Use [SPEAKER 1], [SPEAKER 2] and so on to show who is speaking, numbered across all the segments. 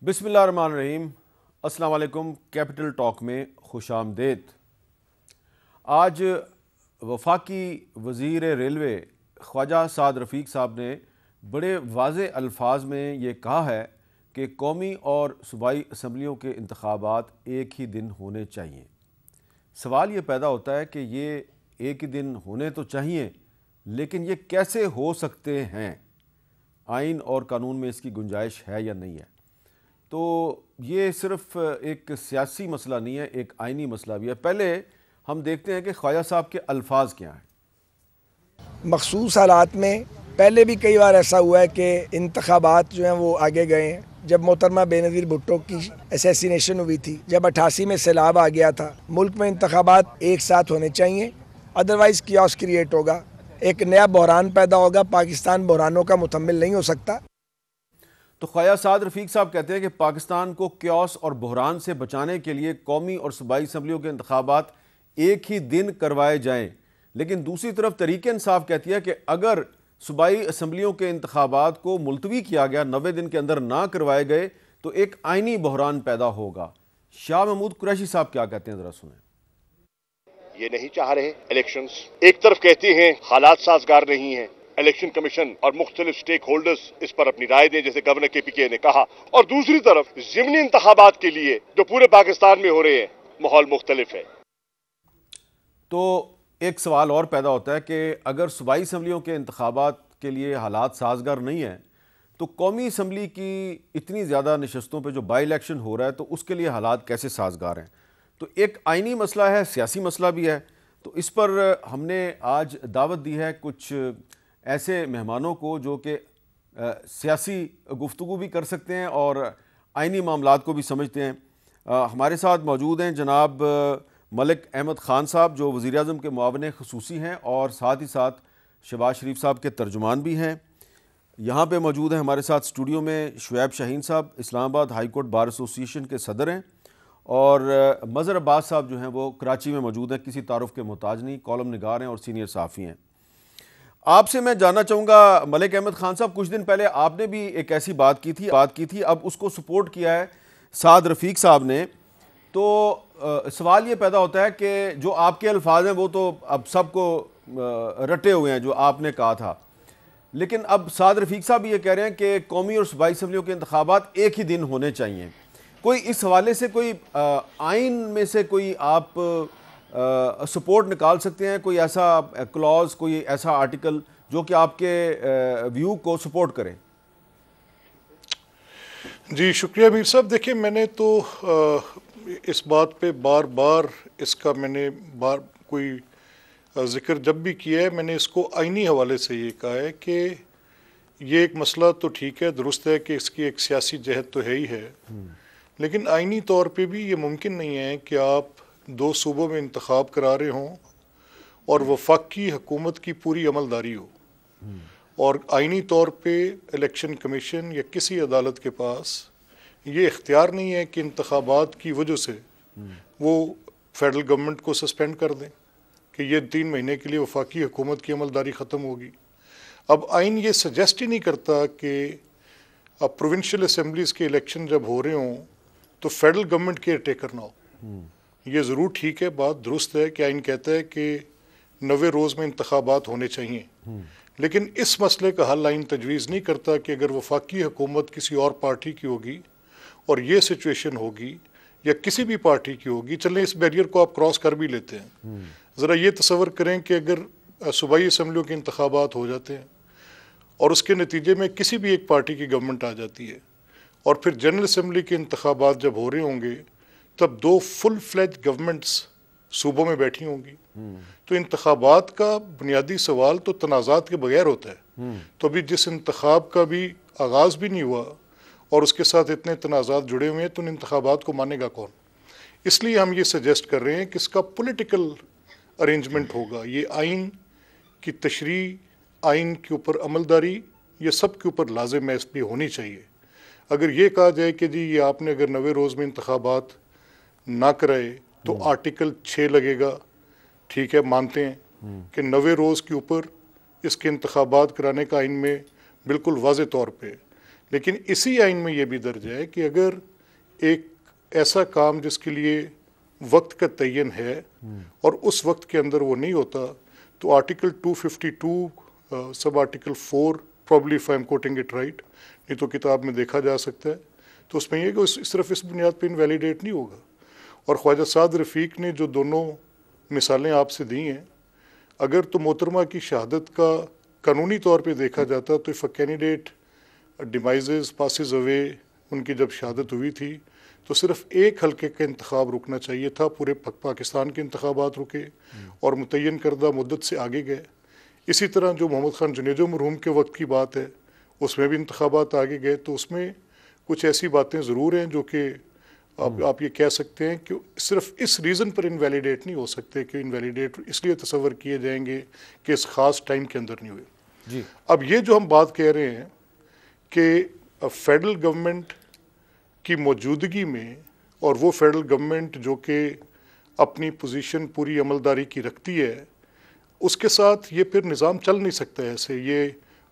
[SPEAKER 1] بسم اللہ الرحمن الرحیم۔ السلام علیکم۔ کیپٹل ٹاک میں خوش آمدید۔ آج وفاقی وزیر ریلوے خواجہ سعد رفیق صاحب نے بڑے واضح الفاظ میں یہ کہا ہے کہ قومی اور صوبائی اسمبلیوں کے انتخابات ایک ہی دن ہونے چاہیے۔ سوال یہ پیدا ہوتا ہے کہ یہ ایک ہی دن ہونے تو چاہیے، لیکن یہ کیسے ہو سکتے ہیں؟ آئین اور قانون میں اس کی گنجائش ہے یا نہیں ہے؟ تو یہ صرف ایک سیاسی مسئلہ نہیں ہے، ایک آئینی مسئلہ بھی ہے۔ پہلے ہم دیکھتے ہیں کہ خواجہ صاحب کے الفاظ کیا ہیں۔
[SPEAKER 2] مخصوص حالات میں پہلے بھی کئی بار ایسا ہوا ہے کہ انتخابات جو ہیں وہ آگے گئے ہیں۔ جب محترمہ بے نظیر بھٹو کی اسیسینیشن ہوئی تھی، جب 88 میں سیلاب آ گیا تھا، ملک میں انتخابات ایک ساتھ ہونے چاہیے، ادروائز کیوس کریٹ ہوگا، ایک نیا بحران پیدا ہوگا، پاکستان بحرانوں کا متحمل نہیں ہو سکتا۔
[SPEAKER 1] تو خواجہ سعد رفیق صاحب کہتے ہیں کہ پاکستان کو کیوس اور بحران سے بچانے کے لیے قومی اور صوبائی اسمبلیوں کے انتخابات ایک ہی دن کروائے جائیں، لیکن دوسری طرف تحریک انصاف کہتی ہے کہ اگر صوبائی اسمبلیوں کے انتخابات کو ملتوی کیا گیا، 90 دن کے اندر نہ کروائے گئے، تو ایک آئینی بحران پیدا ہوگا۔ شاہ محمود قریشی صاحب کیا کہتے ہیں، ذرا سنیں۔
[SPEAKER 3] یہ نہیں چاہ رہے الیکشنز، ایک طرف کہتے ہیں حالات سازگار نہیں ہیں، الیکشن کمیشن اور مختلف سٹیک ہولڈرز اس پر اپنی رائے دیں جیسے گورنر کے پی کے نے کہا، اور دوسری طرف ضمنی انتخابات کے لیے جو پورے پاکستان میں ہو رہے ہیں ماحول مختلف ہے۔
[SPEAKER 1] تو ایک سوال اور پیدا ہوتا ہے کہ اگر صوبائی اسمبلیوں کے انتخابات کے لیے حالات سازگار نہیں ہیں تو قومی اسمبلی کی اتنی زیادہ نشستوں پہ جو بائی الیکشن ہو رہا ہے تو اس کے لیے حالات کیسے سازگار ہیں؟ تو ایک آئینی مسئلہ ہے، سیاسی مسئلہ بھی ہے۔ تو اس پر ہم نے آج دعوت دی ہے کچھ ایسے مہمانوں کو جو کہ سیاسی گفتگو بھی کر سکتے ہیں اور آئینی معاملات کو بھی سمجھتے ہیں۔ ہمارے ساتھ موجود ہیں جناب ملک احمد خان صاحب جو وزیر اعظم کے معاون خصوصی ہیں اور ساتھ ہی ساتھ شہباز شریف صاحب کے ترجمان بھی ہیں۔ یہاں پہ موجود ہیں ہمارے ساتھ اسٹوڈیو میں شعیب شاہین صاحب، اسلام آباد ہائی کورٹ بار ایسوسی ایشن کے صدر ہیں، اور مظہر عباس صاحب جو ہیں وہ کراچی میں موجود ہیں، کسی تعارف کے محتاج نہیں، کالم نگار ہیں اور سینئر صحافی ہیں۔ آپ سے میں جاننا چاہوں گا ملک احمد خان صاحب، کچھ دن پہلے آپ نے بھی ایک ایسی بات کی تھی، اب اس کو سپورٹ کیا ہے سعد رفیق صاحب نے، تو سوال یہ پیدا ہوتا ہے کہ جو آپ کے الفاظ ہیں وہ تو اب سب کو رٹے ہوئے ہیں جو آپ نے کہا تھا، لیکن اب سعد رفیق صاحب یہ کہہ رہے ہیں کہ قومی اور صوبائی اسمبلیوں کے انتخابات ایک ہی دن ہونے چاہیے۔ کوئی اس حوالے سے کوئی آئین میں سے کوئی آپ سپورٹ نکال سکتے ہیں، کوئی ایسا کلاز، کوئی ایسا آرٹیکل جو کہ آپ کے ویو کو سپورٹ کرے؟
[SPEAKER 4] جی شکریہ میر صاحب۔ دیکھیں، میں نے تو اس بات پہ بار بار اس کا میں نے کوئی ذکر جب بھی کیا ہے، میں نے اس کو آئینی حوالے سے یہ کہا ہے کہ یہ ایک مسئلہ تو ٹھیک ہے، درست ہے کہ اس کی ایک سیاسی جہت تو ہے ہی ہے، لیکن آئینی طور پہ بھی یہ ممکن نہیں ہے کہ آپ دو صوبوں میں انتخاب کرا رہے ہوں اور وفاقی حکومت کی پوری عملداری ہو، اور آئینی طور پہ الیکشن کمیشن یا کسی عدالت کے پاس یہ اختیار نہیں ہے کہ انتخابات کی وجہ سے وہ فیڈرل گورنمنٹ کو سسپینڈ کر دیں کہ یہ 3 مہینے کے لیے وفاقی حکومت کی عملداری ختم ہوگی۔ اب آئین یہ سجیسٹ ہی نہیں کرتا کہ اب پروونشل اسمبلیز کے الیکشن جب ہو رہے ہوں تو فیڈرل گورنمنٹ کیئر ٹیکر نہ ہو۔ یہ ضرور ٹھیک ہے، بات درست ہے کہ آئین کہتا ہے کہ 90 روز میں انتخابات ہونے چاہیے، لیکن اس مسئلے کا حل آئین تجویز نہیں کرتا کہ اگر وفاقی حکومت کسی اور پارٹی کی ہوگی اور یہ سچویشن ہوگی یا کسی بھی پارٹی کی ہوگی، چلیں اس بیریئر کو آپ کراس کر بھی لیتے ہیں، ذرا یہ تصور کریں کہ اگر صوبائی اسمبلیوں کے انتخابات ہو جاتے ہیں اور اس کے نتیجے میں کسی بھی ایک پارٹی کی گورنمنٹ آ جاتی ہے، اور پھر جنرل اسمبلی کے انتخابات جب ہو رہے ہوں گے تب 2 فل فلیج گورنمنٹس صوبوں میں بیٹھی ہوں گی، تو انتخابات کا بنیادی سوال تو تنازعات کے بغیر ہوتا ہے۔ تو ابھی جس انتخاب کا بھی آغاز بھی نہیں ہوا اور اس کے ساتھ اتنے تنازعات جڑے ہوئے ہیں، تو ان انتخابات کو مانے گا کون؟ اس لیے ہم یہ سجیسٹ کر رہے ہیں کہ اس کا پولیٹیکل ارینجمنٹ ہوگا، یہ آئین کی تشریح، آئین کے اوپر عملداری، یہ سب کے اوپر لازم ہے، اس پہ ہونی چاہیے۔ اگر یہ کہا جائے کہ جی یہ آپ نے اگر 90 روز میں انتخابات نہ کرائے تو آرٹیکل 6 لگے گا، ٹھیک ہے، مانتے ہیں کہ 90 روز کے اوپر اس کے انتخابات کرانے کا آئین میں بالکل واضح طور پہ، لیکن اسی آئین میں یہ بھی درج ہے کہ اگر ایک ایسا کام جس کے لیے وقت کا تعین ہے اور اس وقت کے اندر وہ نہیں ہوتا تو article 252 sub article 4 probably if I'm quoting it right, نہیں تو کتاب میں دیکھا جا سکتا ہے، تو اس میں یہ کہ صرف اس بنیاد پہ انویلیڈیٹ نہیں ہوگا. اور خواجہ سعد رفیق نے جو دونوں مثالیں آپ سے دی ہیں، اگر تو محترمہ کی شہادت کا قانونی طور پہ دیکھا جاتا تو if a candidate demise passes away، ان کی جب شہادت ہوئی تھی تو صرف ایک حلقے کا انتخاب رکنا چاہیے تھا، پورے پاکستان کے انتخابات رکے اور متعین کردہ مدت سے آگے گئے. اسی طرح جو محمد خان جنیجو مرحوم کے وقت کی بات ہے اس میں بھی انتخابات آگے گئے، تو اس میں کچھ ایسی باتیں ضرور ہیں جو کہ آپ یہ کہہ سکتے ہیں کہ صرف اس ریزن پر انویلیڈیٹ نہیں ہو سکتے کہ انویلیڈیٹ اس لیے تصور کیے جائیں گے کہ اس خاص ٹائم کے اندر نہیں ہوئے.
[SPEAKER 1] جی
[SPEAKER 4] اب یہ جو ہم بات کہہ رہے ہیں کہ فیڈرل گورنمنٹ کی موجودگی میں، اور وہ فیڈرل گورنمنٹ جو کہ اپنی پوزیشن پوری عملداری کی رکھتی ہے، اس کے ساتھ یہ پھر نظام چل نہیں سکتا ایسے. یہ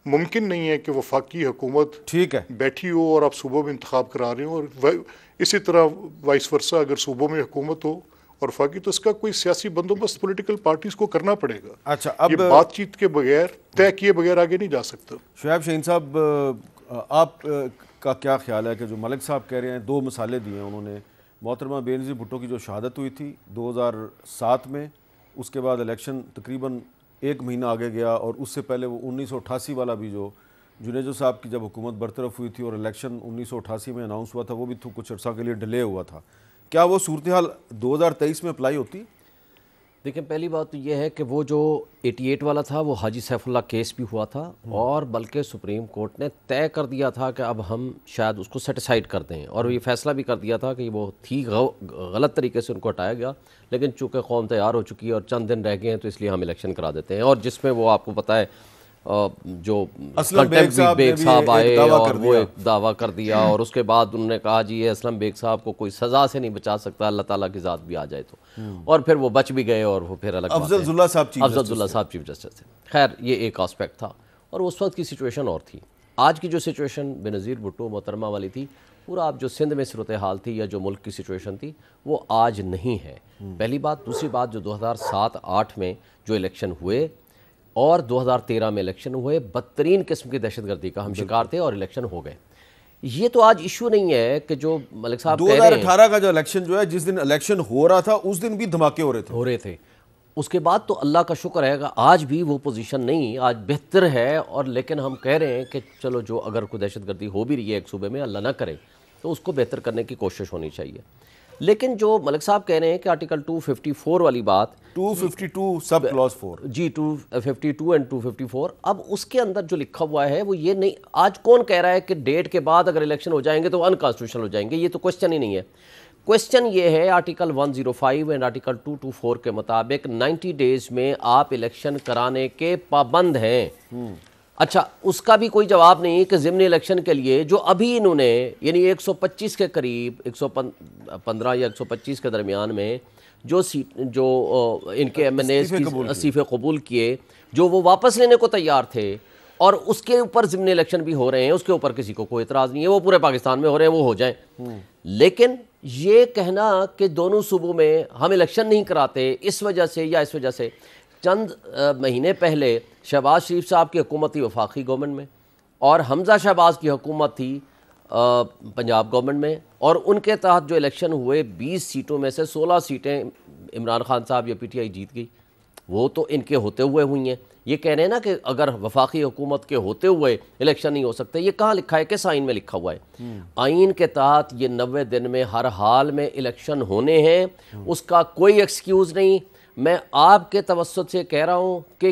[SPEAKER 4] ممکن نہیں ہے کہ وفاقی حکومت
[SPEAKER 1] ٹھیک ہے
[SPEAKER 4] بیٹھی ہو اور آپ صوبوں میں انتخاب کرا رہے ہوں، اور اسی طرح وائس ورسا اگر صوبوں میں حکومت ہو اور وفاقی، تو اس کا کوئی سیاسی بندوبست پولیٹیکل پارٹیز کو کرنا پڑے گا.
[SPEAKER 1] اچھا، اب
[SPEAKER 4] یہ بات چیت کے بغیر، طے کیے بغیر آگے نہیں جا سکتا.
[SPEAKER 1] شعیب شاہین صاحب، آپ کا کیا خیال ہے کہ جو ملک صاحب کہہ رہے ہیں، دو مثالیں دی ہیں انہوں نے، محترمہ بے نظیر بھٹو کی جو شہادت ہوئی تھی 2007 میں، اس کے بعد الیکشن تقریباً ایک مہینہ آگے گیا، اور اس سے پہلے وہ 1988 والا بھی جو جنیجو صاحب کی جب حکومت برطرف ہوئی تھی اور الیکشن 1988 میں اناؤنس ہوا تھا، وہ بھی کچھ عرصہ کے لیے ڈیلے ہوا تھا. کیا وہ صورتحال 2023 میں اپلائی ہوتی؟
[SPEAKER 5] دیکھیں، پہلی بات تو یہ ہے کہ وہ جو 88 والا تھا وہ حاجی سیف اللہ کیس بھی ہوا تھا، اور بلکہ سپریم کورٹ نے طے کر دیا تھا کہ اب ہم شاید اس کو سیٹیسائیڈ کر دیں، اور یہ فیصلہ بھی کر دیا تھا کہ وہ تھی غلط طریقے سے ان کو ہٹایا گیا، لیکن چونکہ قوم تیار ہو چکی ہے اور چند دن رہ گئے ہیں تو اس لیے ہم الیکشن کرا دیتے ہیں. اور جس میں وہ آپ کو پتہ ہے جو
[SPEAKER 1] اسلم بیگ
[SPEAKER 5] صاحب آئے اور وہ ایک دعویٰ کر دیا، اور اس کے بعد انہوں نے کہا جی یہ اسلم بیگ صاحب کو کوئی سزا سے نہیں بچا سکتا، اللہ تعالیٰ کی ذات بھی آ جائے تو، اور پھر وہ بچ بھی گئے، اور وہ پھر الگ
[SPEAKER 1] افضل اللہ صاحب
[SPEAKER 5] چیف جسٹس تھے. خیر، یہ ایک آسپیکٹ تھا، اور اس وقت کی سچویشن اور تھی. آج کی جو سچویشن بے نظیر بھٹو محترمہ والی تھی، پورا آپ جو سندھ میں صورتحال تھی یا جو ملک کی سچویشن تھی، وہ آج نہیں ہے. پہلی بات. دوسری بات، جو 2007-8 میں جو الیکشن ہوئے اور 2013 میں الیکشن ہوئے، بدترین قسم کی دہشت گردی کا ہم شکار تھے، اور الیکشن ہو گئے. یہ تو آج ایشو نہیں ہے کہ جو ملک صاحب کہہ رہے ہیں
[SPEAKER 1] 2018 کا جو الیکشن جو ہے، جس دن الیکشن ہو رہا تھا اس دن بھی دھماکے ہو رہے تھے.
[SPEAKER 5] اس کے بعد تو اللہ کا شکر ہے گا آج بھی وہ پوزیشن نہیں، آج بہتر ہے. اور لیکن ہم کہہ رہے ہیں کہ چلو جو اگر کوئی دہشت گردی ہو بھی رہی ہے ایک صوبے میں، اللہ نہ کرے، تو اس کو بہتر کرنے کی کوشش ہونی چاہیے. لیکن جو ملک صاحب کہہ رہے ہیں کہ آرٹیکل 254 والی بات،
[SPEAKER 1] 252 سب کلاس 4،
[SPEAKER 5] جی 252 اینڈ 254، اب اس کے اندر جو لکھا ہوا ہے وہ یہ نہیں. آج کون کہہ رہا ہے کہ ڈیٹ کے بعد اگر الیکشن ہو جائیں گے تو انکانسٹیٹیوشنل ہو جائیں گے؟ یہ تو کوشچن ہی نہیں ہے. کوشچن یہ ہے آرٹیکل 105 اینڈ آرٹیکل 224 کے مطابق 90 ڈیز میں آپ الیکشن کرانے کے پابند ہیں. اچھا، اس کا بھی کوئی جواب نہیں کہ ضمن الیکشن کے لیے جو ابھی انہوں نے یعنی 125 کے قریب 115 یا 125 کے درمیان میں جو ان کے ایم این ایز کی استعفے قبول کیے، جو وہ واپس لینے کو تیار تھے، اور اس کے اوپر ضمن الیکشن بھی ہو رہے ہیں، اس کے اوپر کسی کو کوئی اعتراض نہیں ہے، وہ پورے پاکستان میں ہو رہے ہیں، وہ ہو جائیں. لیکن یہ کہنا کہ دونوں صوبوں میں ہم الیکشن نہیں کراتے اس وجہ سے یا اس وجہ سے، چند مہینے پہلے شہباز شریف صاحب کی حکومت تھی وفاقی گورنمنٹ میں، اور حمزہ شہباز کی حکومت تھی پنجاب گورنمنٹ میں، اور ان کے تحت جو الیکشن ہوئے 20 سیٹوں میں سے 16 سیٹیں عمران خان صاحب یا پی ٹی آئی جیت گئی. وہ تو ان کے ہوتے ہوئے ہوئی ہیں. یہ کہہ رہے ہیں نا کہ اگر وفاقی حکومت کے ہوتے ہوئے الیکشن نہیں ہو سکتے، یہ کہاں لکھا ہے؟ کس آئین میں لکھا ہوا ہے؟ آئین کے تحت یہ 90 دن میں ہر حال میں الیکشن ہونے ہیں، اس کا کوئی ایکسکیوز نہیں. میں آپ کے توسط سے کہہ رہا ہوں کہ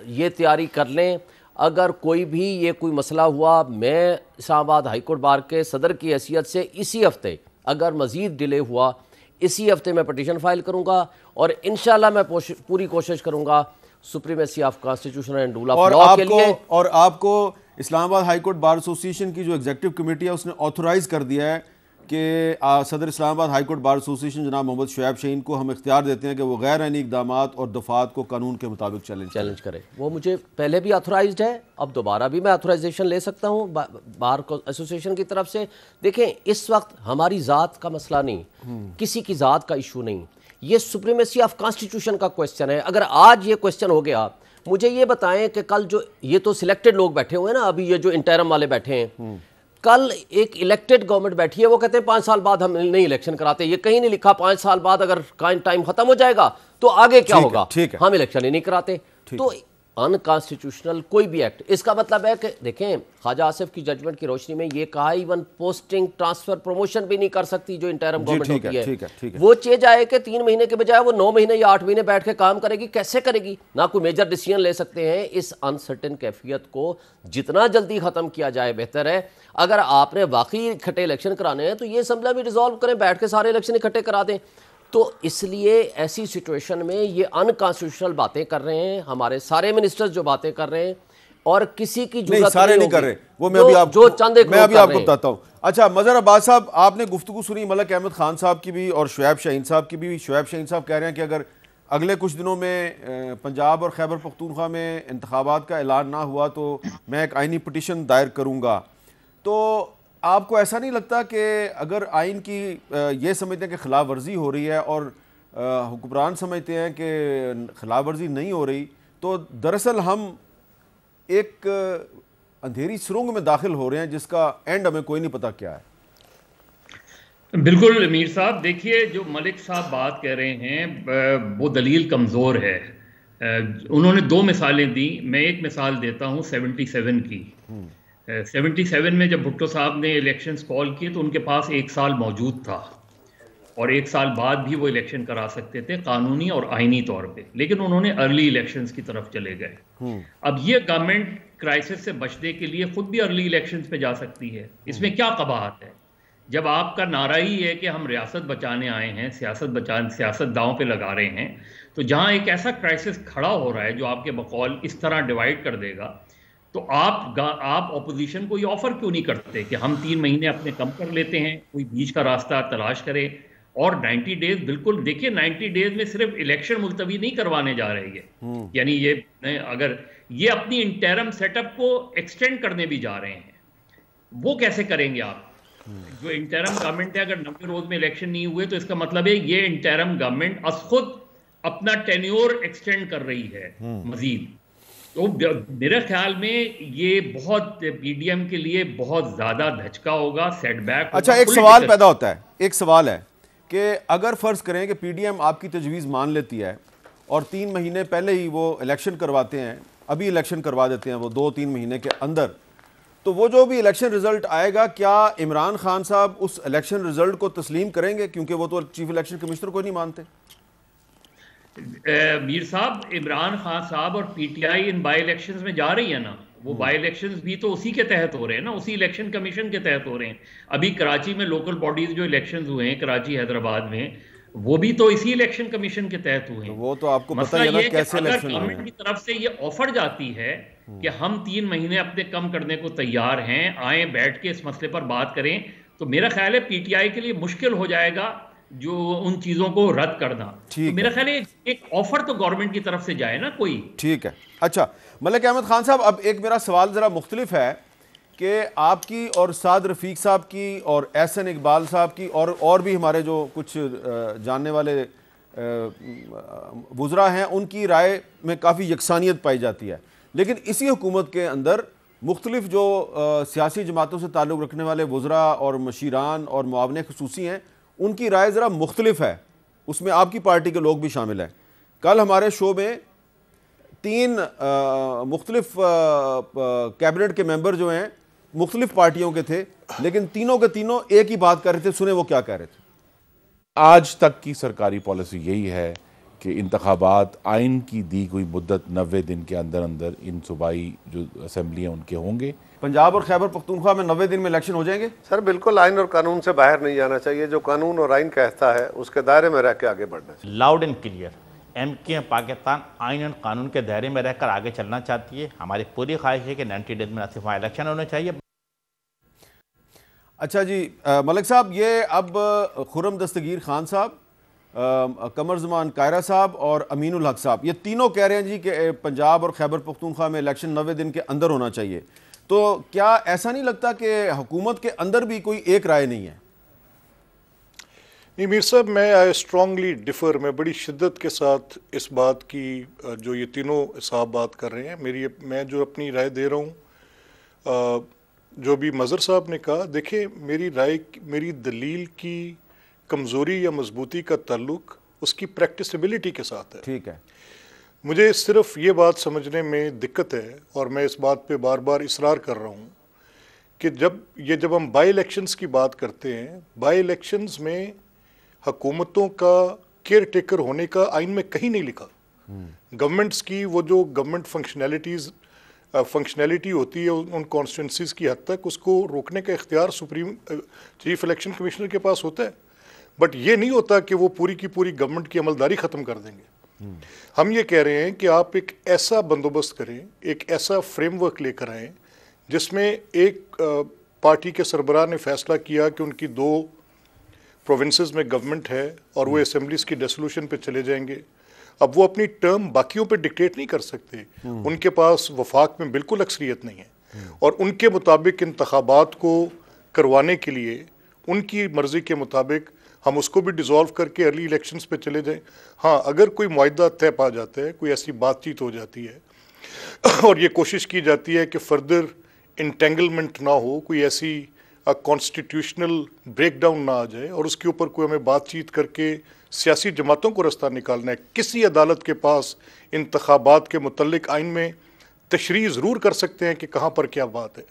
[SPEAKER 5] یہ تیاری کر لیں. اگر کوئی بھی یہ کوئی مسئلہ ہوا، میں اسلام آباد ہائی کورٹ بار کے صدر کی حیثیت سے اسی ہفتے، اگر مزید ڈیلے ہوا، اسی ہفتے میں پٹیشن فائل کروں گا، اور انشاءاللہ میں پوری کوشش کروں گا supremacy of constitution and rule of law کے لیے.
[SPEAKER 1] اور آپ کو اسلام آباد ہائی کورٹ بار ایسوسی ایشن کی جو ایگزیکٹو کمیٹی ہے اس نے آتھورائز کر دیا ہے کہ صدر اسلام آباد ہائی کورٹ بار ایسوسیشن جناب محمد شعیب شہین کو ہم اختیار دیتے ہیں کہ وہ غیر آئینی اقدامات اور دفعات کو قانون کے مطابق چیلنج
[SPEAKER 5] کرے. وہ مجھے پہلے بھی آتھورائزڈ ہے, اب دوبارہ بھی میں آتھورائزیشن لے سکتا ہوں بار ایسوسیشن کی طرف سے. دیکھیں اس وقت ہماری ذات کا مسئلہ نہیں, کسی کی ذات کا ایشو نہیں, یہ سپریمیسی آف کانسٹیٹیوشن کا کوسچن ہے. اگر آج یہ کوسچن ہو گیا, مجھے یہ بتائیں کہ کل جو یہ تو سلیکٹڈ لوگ بیٹھے ہوئے ہیں نا, ابھی یہ جو انٹرم والے بیٹھے ہیں, کل ایک الیکٹڈ گورنمنٹ بیٹھی ہے, وہ کہتے ہیں 5 سال بعد ہم نہیں الیکشن کراتے. یہ کہیں نہیں لکھا 5 سال بعد اگر ٹائم ختم ہو جائے گا تو آگے کیا ہوگا, ہم الیکشن ہی نہیں کراتے. تو ان کانسٹیٹیوشنل کوئی بھی ایکٹ, اس کا مطلب ہے کہ دیکھیں خواجہ آصف کی ججمنٹ کی روشنی میں یہ کہا ایون پوسٹنگ ٹرانسفر پروموشن بھی نہیں کر سکتی جو انٹرم گورنمنٹ ہوتی ہے. وہ چیز جائے کہ 3 مہینے کے بجائے وہ 9 مہینے یا 8 مہینے بیٹھ کے کام کرے گی. کیسے کرے گی؟ نہ کوئی میجر ڈیسیژن لے سکتے ہیں. اس انسرٹن کیفیت کو جتنا جلدی ختم کیا جائے بہتر ہے. اگر آپ نے واقعی اکٹھے الیکشن کرانے ہیں تو یہ اسمبلی بھی ریزالو کریں, بیٹھ کے سارے الیکشن اکٹھے کرا دیں. تو اس لیے ایسی سچویشن میں یہ ان کانسٹیٹیوشنل باتیں کر رہے ہیں ہمارے سارے منسٹرز جو باتیں کر رہے ہیں, اور کسی کی ضرورت نہیں کر رہے. وہ میں ابھی آپ کو بتاتا ہوں.
[SPEAKER 1] اچھا مظہر عباس صاحب, آپ نے گفتگو سنی ملک احمد خان صاحب کی بھی اور شعیب شہین صاحب کی بھی. شعیب شہین صاحب کہہ رہے ہیں کہ اگر اگلے کچھ دنوں میں پنجاب اور خیبر پختونخوا میں انتخابات کا اعلان نہ ہوا تو میں ایک آئینی پٹیشن دائر کروں گا. تو آپ کو ایسا نہیں لگتا کہ اگر آئین کی یہ سمجھتے ہیں کہ خلاف ورزی ہو رہی ہے اور حکمران سمجھتے ہیں کہ خلاف ورزی نہیں ہو رہی, تو دراصل ہم ایک اندھیری سرنگ میں داخل ہو رہے ہیں جس کا اینڈ ہمیں کوئی نہیں پتا کیا ہے؟
[SPEAKER 6] بالکل امیر صاحب, دیکھیے جو ملک صاحب بات کہہ رہے ہیں وہ دلیل کمزور ہے. انہوں نے 2 مثالیں دی, میں ایک مثال دیتا ہوں 77 کی. 77 میں جب بھٹو صاحب نے الیکشنز کال کیے تو ان کے پاس 1 سال موجود تھا, اور 1 سال بعد بھی وہ الیکشن کرا سکتے تھے قانونی اور آئینی طور پہ, لیکن انہوں نے ارلی الیکشنز کی طرف چلے گئے. اب یہ گورنمنٹ کرائسس سے بچنے کے لیے خود بھی ارلی الیکشنز پہ جا سکتی ہے. اس میں کیا قباحت ہے؟ جب آپ کا نعرہ ہی ہے کہ ہم ریاست بچانے آئے ہیں, سیاست داؤں پہ لگا رہے ہیں, تو جہاں ایک ایسا کرائسس کھڑا ہو رہا ہے جو آپ کے بقول اس طرح ڈیوائیڈ کر دے گا, تو آپ اپوزیشن کو یہ آفر کیوں نہیں کرتے کہ ہم 3 مہینے اپنے کم کر لیتے ہیں, کوئی بیچ کا راستہ تلاش کرے. اور 90 ڈیز, بالکل دیکھیے 90 ڈیز میں صرف الیکشن ملتوی نہیں کروانے جا رہے ہیں, یعنی یہ اگر یہ اپنی انٹرم سیٹ اپ کو ایکسٹینڈ کرنے بھی جا رہے ہیں. وہ کیسے کریں گے آپ؟ جو انٹرم گورنمنٹ ہے, اگر 90 روز میں الیکشن نہیں ہوئے تو اس کا مطلب ہے یہ انٹرم گورنمنٹ از خود اپنا ٹینیور ایکسٹینڈ کر رہی ہے مزید. تو میرے خیال میں یہ بہت پی ڈی ایم کے لیے بہت زیادہ دھچکا ہوگا, سیٹ بیک.
[SPEAKER 1] اچھا ایک سوال پیدا ہوتا ہے, ایک سوال ہے کہ اگر فرض کریں کہ پی ڈی ایم آپ کی تجویز مان لیتی ہے اور 3 مہینے پہلے ہی وہ الیکشن کرواتے ہیں, ابھی الیکشن کروا دیتے ہیں وہ 2-3 مہینے کے اندر, تو وہ جو بھی الیکشن رزلٹ آئے گا کیا عمران خان صاحب اس الیکشن رزلٹ کو تسلیم کریں گے؟ کیونکہ وہ تو چیف الیکشن کمشنر کو نہیں مانتے.
[SPEAKER 6] میر صاحب, عمران خان صاحب اور P T I in by elections میں جا رہی ہے نا, وہ بائی الیکشنز بھی تو اسی کے تحت ہو رہے ہیں نا, اسی الیکشن کمیشن کے تحت ہو رہے ہیں. ابھی کراچی میں لوکل باڈیز جو الیکشنز ہوئے ہیں کراچی حیدرآباد میں, وہ بھی تو اسی الیکشن کمیشن کے تحت ہوئے ہیں.
[SPEAKER 1] وہ تو آپ کو پتہ ہے نا کیسے الیکشن ہوئے ہیں.
[SPEAKER 6] گورنمنٹ کی طرف سے یہ آفر جاتی ہے کہ ہم 3 مہینے اپنے کم کرنے کو تیار ہیں, آئیں بیٹھ کے اس مسئلے پر بات کریں, تو میرا خیال ہے پی ٹی آئی کے لیے مشکل ہو جائے گا جو ان چیزوں کو رد کرنا. میرا خیال ہے ایک آفر تو گورنمنٹ کی طرف سے جائے نا کوئی.
[SPEAKER 1] ٹھیک ہے. اچھا ملک احمد خان صاحب, اب ایک میرا سوال ذرا مختلف ہے کہ آپ کی اور سعد رفیق صاحب کی اور احسن اقبال صاحب کی اور بھی ہمارے جو کچھ جاننے والے وزراء ہیں ان کی رائے میں کافی یکسانیت پائی جاتی ہے, لیکن اسی حکومت کے اندر مختلف جو سیاسی جماعتوں سے تعلق رکھنے والے وزراء اور مشیران اور معاون خصوصی ہیں ان کی رائے ذرا مختلف ہے, اس میں آپ کی پارٹی کے لوگ بھی شامل ہیں. کل ہمارے شو میں 3 مختلف کیبنٹ کے ممبر جو ہیں مختلف پارٹیوں کے تھے, لیکن تینوں کے تینوں ایک ہی بات کر رہے تھے. سنیں وہ کیا کہہ رہے تھے.
[SPEAKER 7] آج تک کی سرکاری پالیسی یہی ہے کہ انتخابات آئین کی دی ہوئی مدت 90 دن کے اندر اندر ان صوبائی جو اسمبلی ہیں ان کے ہوں گے.
[SPEAKER 1] پنجاب اور خیبر پختونخوا میں 90 دن میں الیکشن ہو جائیں گے؟
[SPEAKER 8] سر بالکل آئین اور قانون سے باہر نہیں جانا چاہیے, جو قانون اور آئین کہتا ہے اس کے دائرے میں رہ کے آگے بڑھنا چاہیے.
[SPEAKER 9] Loud and clear, M Q M Pakistan آئین اور قانون کے دائرے میں رہ کر آگے چلنا چاہتی ہے. ہماری پوری خواہش ہے کہ 90 ڈیز میں نہ صرف الیکشن ہونے چاہیے.
[SPEAKER 1] اچھا جی ملک صاحب، یہ اب خرم دستگیر خان صاحب، قمر زمان کائرہ صاحب اور امین الحق صاحب، یہ تینوں کہہ رہے ہیں جی کہ پنجاب اور خیبر پختونخوا میں الیکشن 90 دن کے اندر ہونا چاہیے. تو کیا ایسا نہیں لگتا کہ حکومت کے اندر بھی کوئی ایک رائے نہیں ہے؟
[SPEAKER 4] نہیں میر صاحب، میں اسٹرانگلی ڈفر، میں بڑی شدت کے ساتھ اس بات کی جو یہ تینوں صاحب بات کر رہے ہیں، میں جو اپنی رائے دے رہا ہوں، جو بھی مظہر صاحب نے کہا، دیکھیں میری رائے، میری دلیل کی کمزوری یا مضبوطی کا تعلق اس کی پریکٹسیبلٹی کے ساتھ ہے.
[SPEAKER 1] ٹھیک ہے.
[SPEAKER 4] مجھے صرف یہ بات سمجھنے میں دقت ہے، اور میں اس بات پہ بار بار اصرار کر رہا ہوں کہ جب ہم بائی الیکشنز کی بات کرتے ہیں، بائی الیکشنز میں حکومتوں کا کیئر ٹیکر ہونے کا آئین میں کہیں نہیں لکھا. گورنمنٹس کی وہ جو گورنمنٹ فنکشنلٹی ہوتی ہے ان کانسٹیٹوئنسیز کی حد تک، اس کو روکنے کا اختیار سپریم چیف الیکشن کمیشنر کے پاس ہوتا ہے، بٹ یہ نہیں ہوتا کہ وہ پوری کی پوری گورنمنٹ کی عملداری ختم کر دیں گے. ہم یہ کہہ رہے ہیں کہ آپ ایک ایسا بندوبست کریں، ایک ایسا فریم ورک لے کر آئیں جس میں ایک پارٹی کے سربراہ نے فیصلہ کیا کہ ان کی 2 پروونسز میں گورنمنٹ ہے اور وہ اسمبلیز کی ڈیسولوشن پہ چلے جائیں گے. اب وہ اپنی ٹرم باقیوں پہ ڈکٹیٹ نہیں کر سکتے، ان کے پاس وفاق میں بالکل اکثریت نہیں ہے، اور ان کے مطابق انتخابات کو کروانے کے لیے ان کی مرضی کے مطابق ہم اس کو بھی ڈیزالو کر کے ارلی الیکشنز پہ چلے جائیں. ہاں، اگر کوئی معاہدہ طے پا جاتا ہے، کوئی ایسی بات چیت ہو جاتی ہے اور یہ کوشش کی جاتی ہے کہ فردر انٹینگلمنٹ نہ ہو، کوئی ایسی کانسٹیٹیوشنل بریک ڈاؤن نہ آ جائے، اور اس کے اوپر کوئی ہمیں بات چیت کر کے سیاسی جماعتوں کو رستہ نکالنا ہے. کسی عدالت کے پاس انتخابات کے متعلق آئین میں تشریح ضرور کر سکتے ہیں کہ کہاں پر کیا بات ہے،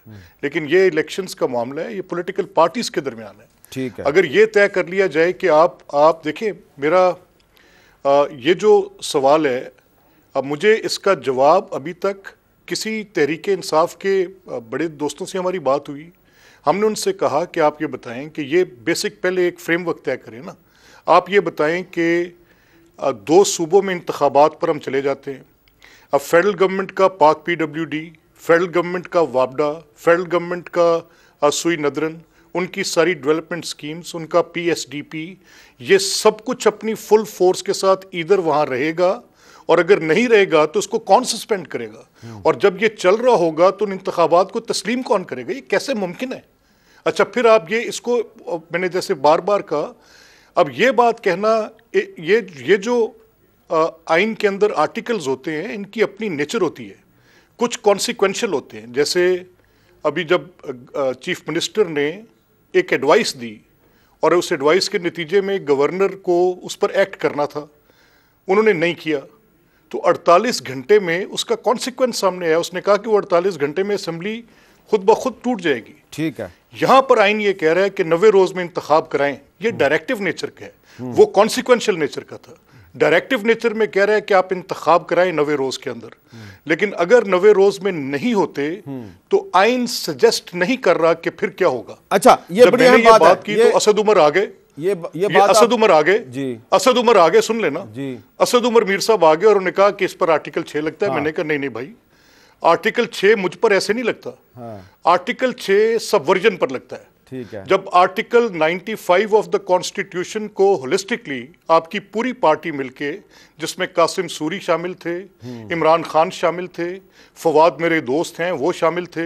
[SPEAKER 4] لیکن یہ الیکشنز کا معاملہ ہے، یہ پولیٹیکل پارٹیز کے درمیان ہے.
[SPEAKER 1] ٹھیک ہے.
[SPEAKER 4] اگر یہ طے کر لیا جائے کہ آپ دیکھیں، میرا یہ جو سوال ہے، اب مجھے اس کا جواب ابھی تک کسی تحریک انصاف کے بڑے دوستوں سے ہماری بات ہوئی، ہم نے ان سے کہا کہ آپ یہ بتائیں کہ یہ بیسک پہلے ایک فریم ورک طے کریں نا. آپ یہ بتائیں کہ 2 صوبوں میں انتخابات پر ہم چلے جاتے ہیں. اب فیڈرل گورنمنٹ کا پاک PWD، فیڈرل گورنمنٹ کا وابڈا، فیڈرل گورنمنٹ کا سوئی ندرن، ان کی ساری ڈیولپمنٹ سکیمز، ان کا PSDP، یہ سب کچھ اپنی فل فورس کے ساتھ ادھر وہاں رہے گا، اور اگر نہیں رہے گا تو اس کو کون سسپینڈ کرے گا؟ اور جب یہ چل رہا ہوگا تو ان انتخابات کو تسلیم کون کرے گا؟ یہ کیسے ممکن ہے؟ اچھا، پھر آپ یہ اس کو، میں نے جیسے بار بار کہا، اب یہ بات کہنا، یہ جو آئین کے اندر آرٹیکلز ہوتے ہیں، ان کی اپنی نیچر ہوتی ہے، کچھ کانسیکوینشل ہوتے ہیں. جیسے ابھی جب چیف منسٹر نے ایک ایڈوائس دی، اور اس ایڈوائس کے نتیجے میں گورنر کو اس پر ایکٹ کرنا تھا، انہوں نے نہیں کیا، تو 48 گھنٹے میں اس کا کانسیکوینس سامنے آیا. اس نے کہا کہ وہ 48 گھنٹے میں اسمبلی خود بخود ٹوٹ جائے گی.
[SPEAKER 1] ٹھیک ہے.
[SPEAKER 4] یہاں پر آئین یہ کہہ رہا ہے کہ 90 روز میں انتخاب کرائیں. یہ ڈائریکٹیو نیچر کا ہے، وہ کانسیکوینشل نیچر کا تھا. ڈائریکٹیو نیچر میں کہہ رہا ہے کہ آپ انتخاب کرائیں 90 روز کے اندر، لیکن اگر 90 روز میں نہیں ہوتے تو آئین سجیسٹ نہیں کر رہا کہ پھر کیا ہوگا.
[SPEAKER 1] اچھا، یہ
[SPEAKER 4] جب
[SPEAKER 1] بڑی
[SPEAKER 4] میں نے
[SPEAKER 1] اہم
[SPEAKER 4] یہ
[SPEAKER 1] بات
[SPEAKER 4] بات کی تو اسد عمر آگے، اسد عمر آگے، اسد عمر آگے، سن لینا، اسد عمر میر صاحب آگے، اور انہوں نے کہا کہ اس پر آرٹیکل 6 لگتا ہے. میں نے کہا نہیں بھائی، آرٹیکل 6 مجھ پر ایسے نہیں لگتا، آرٹیکل 6 سب ورژن پر لگتا ہے. جب آرٹیکل 95 آف دا کانسٹیٹیوشن کو ہولسٹکلی آپ کی پوری پارٹی مل کے، جس میں قاسم سوری شامل تھے، عمران خان شامل تھے، فواد میرے دوست ہیں وہ شامل تھے،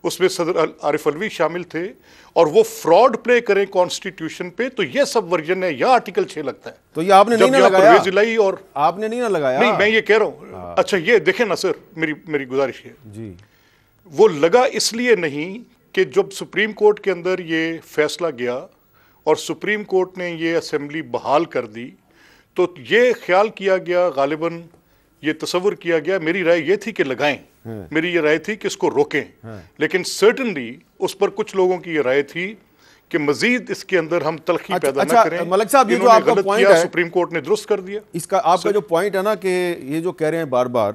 [SPEAKER 4] اس میں صدر عارف الوی شامل تھے، اور وہ فراڈ پلے کریں کانسٹیٹیوشن پہ، تو یہ سب ورژن ہے، یا آرٹیکل 6 لگتا ہے.
[SPEAKER 1] تو یہ آپ نے نہیں نہ لگایا،
[SPEAKER 4] اور
[SPEAKER 1] آپ نے نہیں نہ لگایا.
[SPEAKER 4] نہیں، میں یہ کہہ رہا ہوں. اچھا، یہ دیکھیں نا سر، میری گزارش ہے، وہ لگا اس لیے نہیں کہ جب سپریم کورٹ کے اندر یہ فیصلہ گیا اور سپریم کورٹ نے یہ اسمبلی بحال کر دی، تو یہ خیال کیا گیا، غالباً یہ تصور کیا گیا، میری رائے یہ تھی کہ لگائیں، میری یہ رائے تھی کہ اس کو روکیں، لیکن سرٹنلی اس پر کچھ لوگوں کی یہ رائے تھی کہ مزید اس کے اندر ہم تلخی پیدا نہ کریں.
[SPEAKER 1] ملک صاحب، یہ جو آپ کا پوائنٹ ہے،
[SPEAKER 4] سپریم کورٹ نے درست کر دیا.
[SPEAKER 1] اس کا آپ کا جو پوائنٹ ہے نا، کہ یہ جو کہہ رہے ہیں بار بار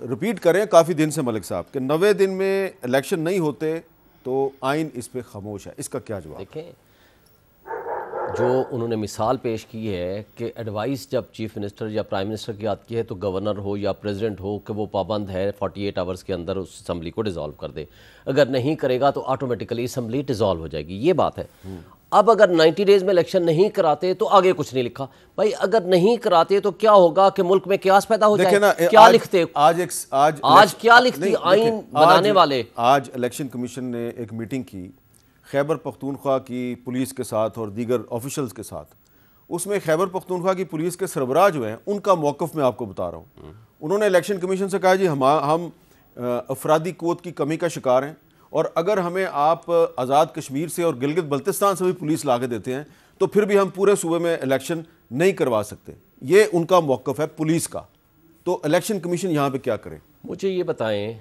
[SPEAKER 1] ریپیٹ کر رہے ہیں کافی دن سے ملک صاحب، کہ 90 دن میں الیکشن نہیں ہوتے تو آئین اس پہ خاموش ہے، اس کا کیا جواب؟
[SPEAKER 5] دیکھیں، جو انہوں نے مثال پیش کی ہے کہ ایڈوائس جب چیف منسٹر یا پرائم منسٹر کی آتی ہے تو گورنر ہو یا پریزیڈنٹ ہو کہ وہ پابند ہے 48 آورز کے اندر اس اسمبلی کو ڈیزالو کر دے، اگر نہیں کرے گا تو آٹومیٹیکلی اسمبلی ڈیزالو ہو جائے گی، یہ بات ہے۔ اب اگر 90 ڈیز میں الیکشن نہیں کراتے تو آگے کچھ نہیں لکھا بھائی، اگر نہیں کراتے تو کیا ہوگا کہ ملک میں کیاس پیدا ہو جائے؟ کیا لکھتے آج کیا لکھتی آئین بنانے والے؟
[SPEAKER 1] آج الیکشن کمیشن نے ایک میٹنگ کی خیبر پختونخوا کی پولیس کے ساتھ اور دیگر آفیشلز کے ساتھ، اس میں خیبر پختونخوا کی پولیس کے سربراہ جو ہیں ان کا موقف میں آپ کو بتا رہا ہوں۔ انہوں نے الیکشن کمیشن سے کہا جی ہم افرادی قوت کی کمی کا شکار ہیں، اور اگر ہمیں آپ آزاد کشمیر سے اور گلگت بلتستان سے بھی پولیس لا کے دیتے ہیں تو پھر بھی ہم پورے صوبے میں الیکشن نہیں کروا سکتے۔ یہ ان کا موقف ہے پولیس کا، تو الیکشن کمیشن یہاں پہ کیا کرے؟
[SPEAKER 5] مجھے یہ بتائیں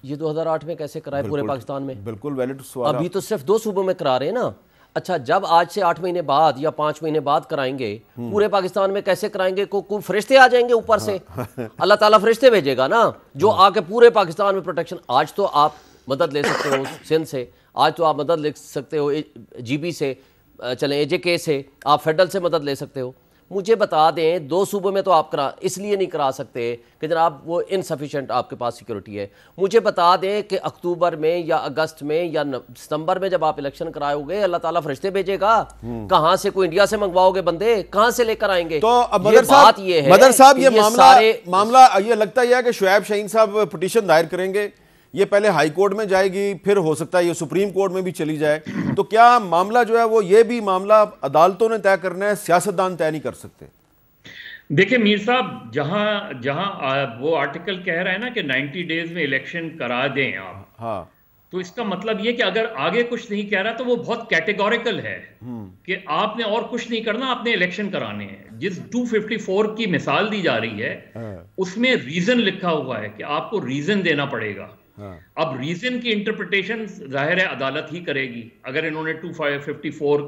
[SPEAKER 5] یہ 2008 میں کیسے کرائے پورے پاکستان میں؟
[SPEAKER 1] بالکل ویلڈ سوال،
[SPEAKER 5] ابھی تو صرف 2 صوبوں میں کرا رہے ہیں نا۔ اچھا جب آج سے 8 مہینے بعد یا 5 مہینے بعد کرائیں گے پورے پاکستان میں کیسے کرائیں گے؟ کوئی فرشتے آ جائیں گے اوپر سے؟ اللہ تعالیٰ فرشتے بھیجے گا نا جو آ کے پورے پاکستان میں پروٹیکشن۔ آج تو آپ مدد لے سکتے ہو سندھ سے، آج تو آپ مدد لے سکتے ہو جی بی سے، چلیں اے جے کے سے، آپ فیڈرل سے مدد لے سکتے ہو۔ مجھے بتا دیں 2 صوبوں میں تو آپ اس لیے نہیں کرا سکتے کہ جناب وہ انسفیشینٹ آپ کے پاس سیکورٹی ہے۔ مجھے بتا دیں کہ اکتوبر میں یا اگست میں یا ستمبر میں جب آپ الیکشن کرائے گے اللہ تعالیٰ فرشتے بھیجے گا؟ کہاں سے؟ کوئی انڈیا سے منگواؤ گے بندے؟ کہاں سے لے کر آئیں گے؟
[SPEAKER 1] تو مدر صاحب یہ معاملہ یہ لگتا ہے کہ شعیب شاہین صاحب پٹیشن دائر کریں گے، یہ پہلے ہائی کورٹ میں جائے گی، پھر ہو سکتا ہے یہ سپریم کورٹ میں بھی چلی جائے، تو کیا معاملہ جو ہے وہ یہ بھی معاملہ عدالتوں نے طے کرنا ہے، سیاستدان طے نہیں کر سکتے؟
[SPEAKER 6] دیکھیں میر صاحب، جہاں وہ آرٹیکل کہہ رہا ہے نا کہ 90 ڈیز میں الیکشن کرا دیں آپ،
[SPEAKER 1] ہاں،
[SPEAKER 6] تو اس کا مطلب یہ کہ اگر آگے کچھ نہیں کہہ رہا تو وہ بہت کیٹیگوریکل ہے کہ آپ نے اور کچھ نہیں کرنا، آپ نے الیکشن کرانے ہیں۔ جس 254 کی مثال دی جا رہی ہے اس میں ریزن لکھا ہوا ہے کہ آپ کو ریزن دینا پڑے گا۔ اب ریزن کی انٹرپریٹیشن ظاہر ہے عدالت ہی کرے گی۔ اگر انہوں نے 254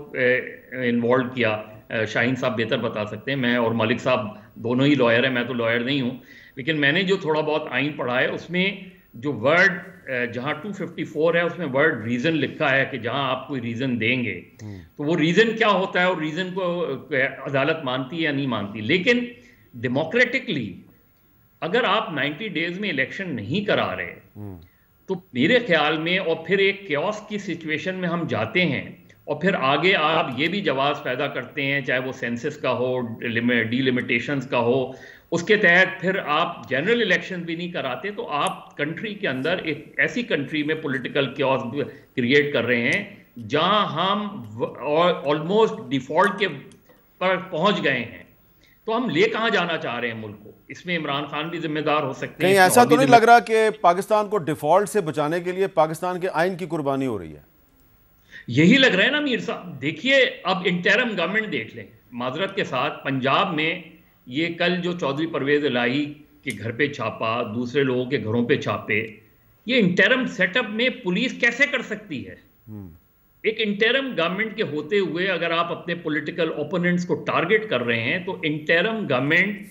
[SPEAKER 6] انوالو کیا، شاہین صاحب بہتر بتا سکتے ہیں، میں اور ملک صاحب دونوں ہی لائر ہیں، میں تو لائر نہیں ہوں، لیکن میں نے جو تھوڑا بہت آئین پڑھا ہے اس میں جو ورڈ جہاں 254 ہے اس میں ورڈ ریزن لکھا ہے کہ جہاں آپ کوئی ریزن دیں گے تو وہ ریزن کیا ہوتا ہے اور ریزن کو عدالت مانتی ہے یا نہیں مانتی۔ لیکن ڈیموکریٹکلی اگر آپ 90 ڈیز میں الیکشن نہیں کرا رہے تو میرے خیال میں، اور پھر ایک کیوس کی سچویشن میں ہم جاتے ہیں، اور پھر آگے آپ یہ بھی جواز پیدا کرتے ہیں چاہے وہ سینسس کا ہو، ڈی لمیٹیشنز کا ہو، اس کے تحت پھر آپ جنرل الیکشن بھی نہیں کراتے، تو آپ کنٹری کے اندر ایک ایسی کنٹری میں پولیٹیکل کیوس کریٹ کر رہے ہیں جہاں ہم آلموسٹ ڈیفالٹ کے پر پہنچ گئے ہیں۔ تو ہم لے کہاں جانا چاہ رہے ہیں ملک کو؟ اس میں عمران خان بھی ذمہ دار ہو سکتے ہیں۔
[SPEAKER 1] کہیں ایسا تو نہیں لگ رہا کہ پاکستان کو ڈیفالٹ سے بچانے کے لیے پاکستان کے آئین کی قربانی ہو رہی ہے؟
[SPEAKER 6] یہی لگ رہا ہے نا میر صاحب۔ دیکھیے اب انٹرم گورنمنٹ دیکھ لیں، معذرت کے ساتھ پنجاب میں یہ کل جو چودھری پرویز الہی کے گھر پہ چھاپا، دوسرے لوگوں کے گھروں پہ چھاپے، یہ انٹرم سیٹ اپ میں پولیس کیسے کر سکتی ہے؟ ایک انٹرم گورنمنٹ کے ہوتے ہوئے اگر آپ اپنے پولیٹیکل اوپوننٹس کو ٹارگٹ کر رہے ہیں تو انٹرم گورنمنٹ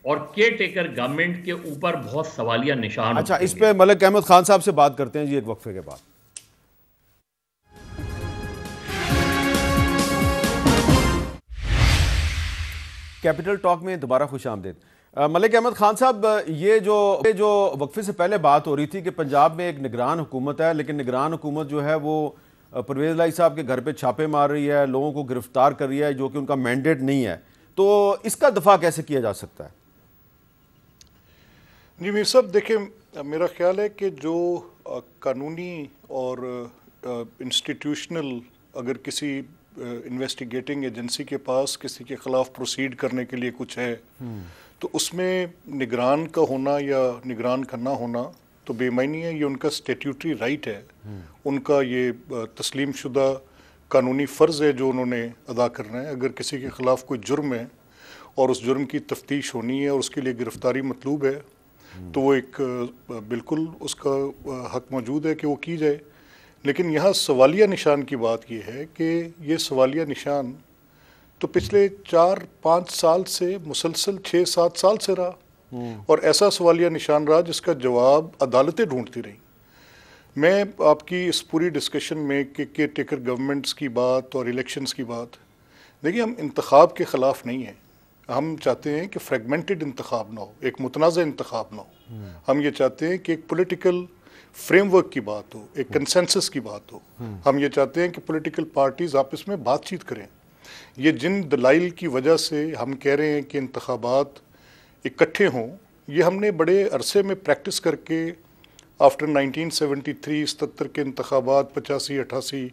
[SPEAKER 6] اور کیئر ٹیکر گورنمنٹ کے اوپر بہت سوالیہ نشان۔
[SPEAKER 1] اچھا، اس پہ ملک احمد خان صاحب سے بات کرتے ہیں جی ایک وقفے کے بعد۔ کیپٹل ٹاک میں دوبارہ خوش آمدید۔ ملک احمد خان صاحب، یہ جو وقفے سے پہلے بات ہو رہی تھی کہ پنجاب میں ایک نگران حکومت ہے، لیکن نگران حکومت جو ہے وہ پرویز الہی صاحب کے گھر پہ چھاپے مار رہی ہے، لوگوں کو گرفتار کر رہی ہے جو کہ ان کا مینڈیٹ نہیں ہے، تو اس کا دفاع کیسے کیا جا سکتا ہے؟
[SPEAKER 4] جی میر صاحب، دیکھیں میرا خیال ہے کہ جو قانونی اور انسٹیٹیوشنل اگر کسی انویسٹیگیٹنگ ایجنسی کے پاس کسی کے خلاف پروسیڈ کرنے کے لیے کچھ ہے تو اس میں نگران کا ہونا یا نگران کا نہ ہونا تو بے معنی ہے، یہ ان کا اسٹیٹیوٹری رائٹ ہے، ان کا یہ تسلیم شدہ قانونی فرض ہے جو انہوں نے ادا کرنا ہے۔ اگر کسی کے خلاف کوئی جرم ہے اور اس جرم کی تفتیش ہونی ہے اور اس کے لیے گرفتاری مطلوب ہے تو وہ ایک بالکل اس کا حق موجود ہے کہ وہ کی جائے۔ لیکن یہاں سوالیہ نشان کی بات یہ ہے کہ یہ سوالیہ نشان تو پچھلے 4-5 سال سے مسلسل 6-7 سال سے رہا، اور ایسا سوالیہ نشان رہا جس کا جواب عدالتیں ڈھونڈتی رہیں۔ میں آپ کی اس پوری ڈسکشن میں کہ کیئر ٹیکر گورنمنٹس کی بات اور الیکشنز کی بات دیکھیے ہم انتخاب کے خلاف نہیں ہیں، ہم چاہتے ہیں کہ فریگمنٹڈ انتخاب نہ ہو، ایک متنازع انتخاب نہ ہو. ہم یہ چاہتے ہیں کہ ایک پولیٹیکل فریم ورک کی بات ہو، ایک کنسنسس کی بات ہو. ہم یہ چاہتے ہیں کہ پولیٹیکل پارٹیز آپس میں بات چیت کریں. یہ جن دلائل کی وجہ سے ہم کہہ رہے ہیں کہ انتخابات اکٹھے ہوں، یہ ہم نے بڑے عرصے میں پریکٹس کر کے آفٹر 1973 77 کے انتخابات 85 88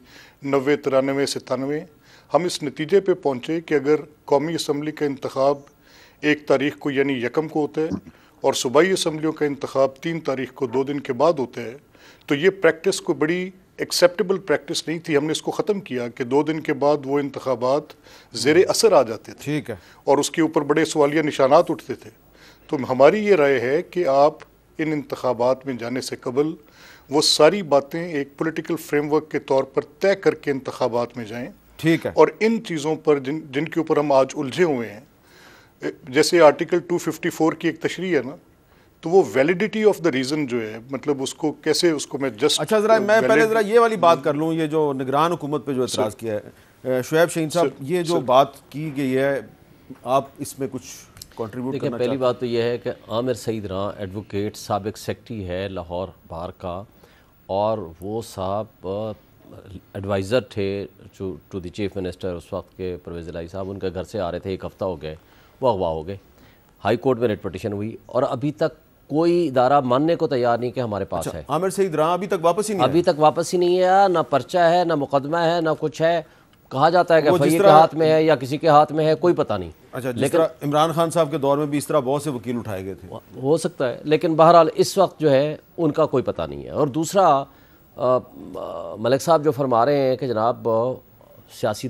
[SPEAKER 4] 90 93 97 ہم اس نتیجے پہ پہنچے کہ اگر قومی اسمبلی کا انتخاب 1 تاریخ کو یعنی یکم کو ہوتا ہے اور صوبائی اسمبلیوں کا انتخاب 3 تاریخ کو 2 دن کے بعد ہوتا ہے، تو یہ پریکٹس کو بڑی ایکسیپٹیبل پریکٹس نہیں تھی. ہم نے اس کو ختم کیا کہ 2 دن کے بعد وہ انتخابات زیر اثر آ جاتے تھے.
[SPEAKER 1] ٹھیک ہے.
[SPEAKER 4] اور اس کے اوپر بڑے سوالیہ نشانات اٹھتے تھے. تو ہماری یہ رائے ہے کہ آپ ان انتخابات میں جانے سے قبل وہ ساری باتیں ایک پولیٹیکل فریم ورک کے طور پر طے کر کے انتخابات میں جائیں.
[SPEAKER 1] ٹھیک ہے.
[SPEAKER 4] اور ان چیزوں پر جن کے اوپر ہم آج الجھے ہوئے ہیں، جیسے آرٹیکل 254 کی ایک تشریح ہے نا، تو وہ ویلیڈیٹی آف دا ریزن جو ہے، مطلب اس کو کیسے اس کو میں جسٹ
[SPEAKER 1] اچھا ذرا میں پہلے ذرا یہ والی بات کر لوں، یہ جو نگران حکومت پہ جو اعتراض کیا ہے شعیب شاہین صاحب، یہ جو بات کی گئی ہے آپ اس میں کچھ کنٹریبیوٹ کرنا چاہتے ہیں؟
[SPEAKER 5] پہلی بات تو یہ ہے کہ عامر سعید راں ایڈوکیٹ سابق سیکٹری ہے لاہور بار کا، اور وہ صاحب ایڈوائزر تھے ٹو دی چیف منسٹر اس وقت کے پرویز الہی صاحب. ان کے گھر سے آ رہے تھے، 1 ہفتہ ہو گئے، وہ اغوا ہو گئے. ہائی کورٹ میں ریٹ پٹیشن ہوئی اور ابھی تک کوئی ادارہ ماننے کو تیار نہیں کہ ہمارے پاس ہے.
[SPEAKER 1] عامر سعید راں ابھی تک واپس ہی نہیں
[SPEAKER 5] ابھی تک واپس ہی نہیں ہے، نہ پرچہ ہے، نہ مقدمہ ہے، نہ کچھ ہے. کہا جاتا ہے کہ فئی کے ہاتھ میں ہے یا کسی کے ہاتھ میں ہے، کوئی پتہ نہیں.
[SPEAKER 1] اچھا، جس طرح عمران خان صاحب کے دور میں بھی اس طرح بہت سے وکیل اٹھائے گئے تھے،
[SPEAKER 5] ہو سکتا ہے، لیکن بہرحال اس وقت جو ہے ان کا کوئی پتہ نہیں ہے. اور دوسرا ملک صاحب جو فرما رہے ہیں کہ جناب سیاسی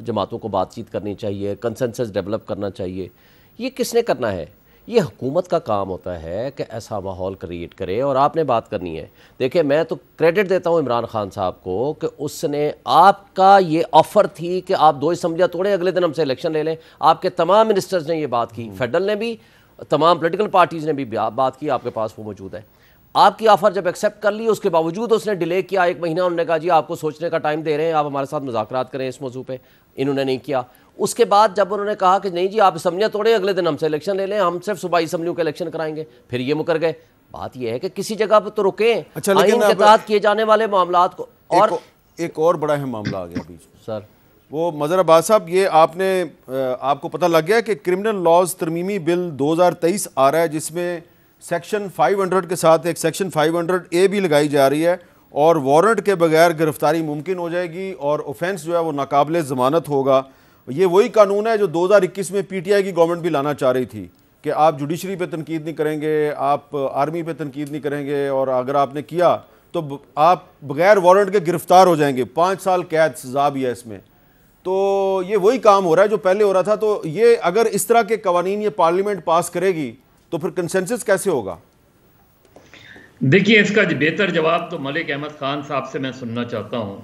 [SPEAKER 5] جماعتوں کو بات چیت کرنی چاہیے، کنسنسس ڈیولپ کرنا چاہیے، یہ کس نے کرنا ہے؟ یہ حکومت کا کام ہوتا ہے کہ ایسا ماحول کریٹ کرے اور آپ نے بات کرنی ہے. دیکھیں میں تو کریڈٹ دیتا ہوں عمران خان صاحب کو کہ اس نے، آپ کا یہ آفر تھی کہ آپ 2 اسمبلیاں توڑیں، اگلے دن ہم سے الیکشن لے لیں. آپ کے تمام منسٹرز نے یہ بات کی، فیڈرل نے بھی، تمام پولیٹیکل پارٹیز نے بھی بات کی، آپ کے پاس وہ موجود ہے. آپ کی آفر جب ایکسیپٹ کر لی، اس کے باوجود اس نے ڈیلے کیا 1 مہینہ. انہوں نے کہا جی آپ کو سوچنے کا ٹائم دے رہے ہیں، آپ ہمارے ساتھ مذاکرات کریں اس موضوع پہ. انہوں نے نہیں کیا. اس کے بعد جب انہوں نے کہا کہ نہیں جی آپ اسمبلیاں توڑیں، اگلے دن ہم سے الیکشن لے لیں، ہم صرف صوبائی اسمبلیوں کے الیکشن کرائیں گے، پھر یہ مکر گئے. بات یہ ہے کہ کسی جگہ پہ تو رکیں. آئین کے تحت کیے جانے والے معاملات کو. اور
[SPEAKER 1] ایک اور بڑا اہم معاملہ آ گیا بیچ میں
[SPEAKER 5] سر،
[SPEAKER 1] وہ مظہر عباس صاحب، یہ آپ کو پتہ لگ گیا کہ کرمنل لاز ترمیمی بل 2023 آ رہا ہے، جس میں سیکشن 500 کے ساتھ ایک سیکشن 500A بھی لگائی جا رہی ہے، اور وارنٹ کے بغیر گرفتاری ممکن ہو جائے گی، اور اوفینس جو ہے وہ ناقابل ضمانت ہوگا. یہ وہی قانون ہے جو 2021 میں پی ٹی آئی کی گورنمنٹ بھی لانا چاہ رہی تھی کہ آپ جوڈیشری پہ تنقید نہیں کریں گے، آپ آرمی پہ تنقید نہیں کریں گے، اور اگر آپ نے کیا تو آپ بغیر وارنٹ کے گرفتار ہو جائیں گے. 5 سال قید سزا بھی ہے اس میں. تو یہ وہی کام ہو رہا ہے جو پہلے ہو رہا تھا. تو یہ اگر اس طرح کے قوانین یہ پارلیمنٹ پاس کرے گی تو پھر کنسنسس کیسے ہوگا؟
[SPEAKER 6] دیکھیے اس کا بہتر جواب تو ملک احمد خان صاحب سے میں سننا چاہتا ہوں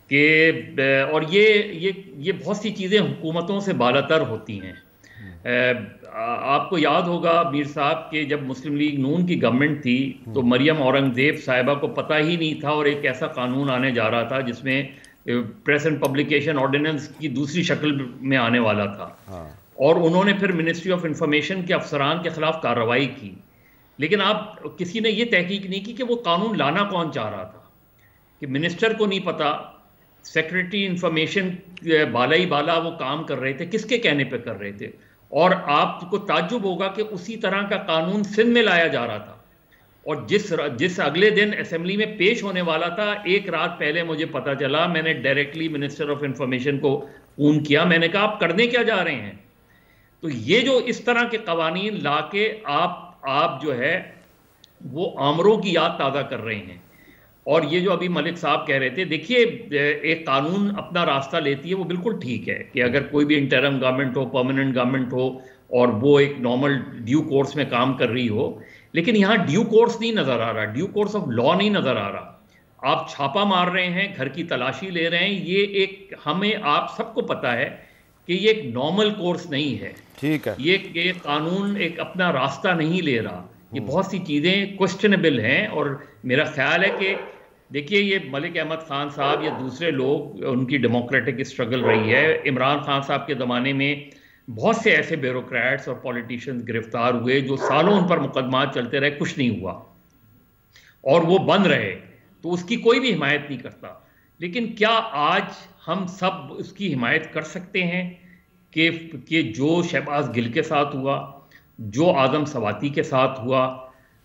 [SPEAKER 6] کہ اور یہ بہت سی چیزیں حکومتوں سے بالاتر ہوتی ہیں. آپ کو یاد ہوگا میر صاحب کہ جب مسلم لیگ نون کی گورنمنٹ تھی تو مریم اورنگزیب صاحبہ کو پتہ ہی نہیں تھا، اور ایک ایسا قانون آنے جا رہا تھا جس میں پریس اینڈ پبلیکیشن آرڈیننس کی دوسری شکل میں آنے والا تھا، اور انہوں نے پھر منسٹری آف انفارمیشن کے افسران کے خلاف کارروائی کی. لیکن آپ کسی نے یہ تحقیق نہیں کی کہ وہ قانون لانا کون چاہ رہا تھا، کہ منسٹر کو نہیں پتا، سیکریٹری انفارمیشن بالا بالا وہ کام کر رہے تھے، کس کے کہنے پہ کر رہے تھے. اور آپ کو تعجب ہوگا کہ اسی طرح کا قانون سندھ میں لایا جا رہا تھا، اور جس اگلے دن اسمبلی میں پیش ہونے والا تھا، 1 رات پہلے مجھے پتا چلا. میں نے ڈائریکٹلی منسٹر آف انفارمیشن کو فون کیا، میں نے کہا آپ کرنے کیا جا رہے ہیں. تو یہ جو اس طرح کے قوانین لا کے آپ جو ہے وہ آمروں کی یاد تازہ کر رہے ہیں. اور یہ جو ابھی ملک صاحب کہہ رہے تھے، دیکھیے ایک قانون اپنا راستہ لیتی ہے، وہ بالکل ٹھیک ہے کہ اگر کوئی بھی انٹرم گورنمنٹ ہو، پرماننٹ گورنمنٹ ہو، اور وہ ایک نارمل ڈیو کورس میں کام کر رہی ہو. لیکن یہاں ڈیو کورس نہیں نظر آ رہا، ڈیو کورس آف لا نہیں نظر آ رہا. آپ چھاپا مار رہے ہیں، گھر کی تلاشی لے رہے ہیں. یہ ایک ہمیں آپ سب کو پتا ہے کہ یہ ایک نارمل کورس نہیں ہے.
[SPEAKER 1] ٹھیک ہے،
[SPEAKER 6] یہ قانون ایک اپنا راستہ نہیں لے رہا. یہ بہت سی چیزیں کوسچنیبل ہیں، اور میرا خیال ہے کہ دیکھیے یہ ملک احمد خان صاحب یا دوسرے لوگ ان کی ڈیموکریٹک اسٹرگل رہی ہے. عمران خان صاحب کے زمانے میں بہت سے ایسے بیوروکریٹس اور پولیٹیشینز گرفتار ہوئے جو سالوں ان پر مقدمات چلتے رہے, کچھ نہیں ہوا اور وہ بند رہے, تو اس کی کوئی بھی حمایت نہیں کرتا. لیکن کیا آج ہم سب اس کی حمایت کر سکتے ہیں کہ جو شہباز گل کے ساتھ ہوا, جو اعظم سواتی کے ساتھ ہوا,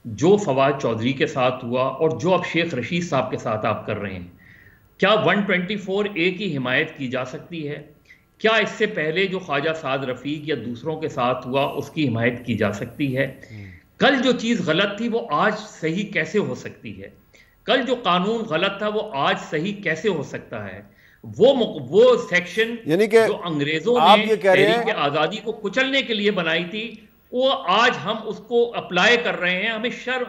[SPEAKER 6] جو فواد چودھری کے ساتھ ہوا, اور جو اب شیخ رشید صاحب کے ساتھ آپ کر رہے ہیں, کیا 124A کی حمایت کی جا سکتی ہے؟ کیا اس سے پہلے جو خواجہ سعد رفیق یا دوسروں کے ساتھ ہوا اس کی حمایت کی جا سکتی ہے؟ کل جو چیز غلط تھی وہ آج صحیح کیسے ہو سکتی ہے؟ کل جو قانون غلط تھا وہ آج صحیح کیسے ہو سکتا ہے؟ وہ سیکشن
[SPEAKER 1] یعنی کہ
[SPEAKER 6] جو انگریزوں نے تحریک آزادی کو کچلنے کے لیے بنائی تھی, وہ آج ہم اس کو اپلائی کر رہے ہیں.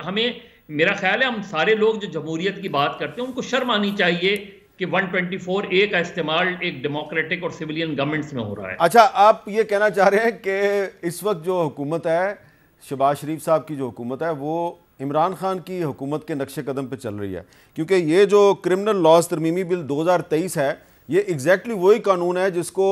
[SPEAKER 6] ہمیں میرا خیال ہے ہم سارے لوگ جو جمہوریت کی بات کرتے ہیں ان کو شرم آنی چاہیے کہ 124A کا استعمال ایک ڈیموکریٹک اور سویلین گورنمنٹس میں ہو رہا ہے.
[SPEAKER 1] اچھا, آپ یہ کہنا چاہ رہے ہیں کہ اس وقت جو حکومت ہے, شہباز شریف صاحب کی جو حکومت ہے, وہ عمران خان کی حکومت کے نقش قدم پہ چل رہی ہے, کیونکہ یہ جو کرمنل لاز ترمیمی بل 2023 ہے یہ ایگزیکٹلی وہی قانون ہے جس کو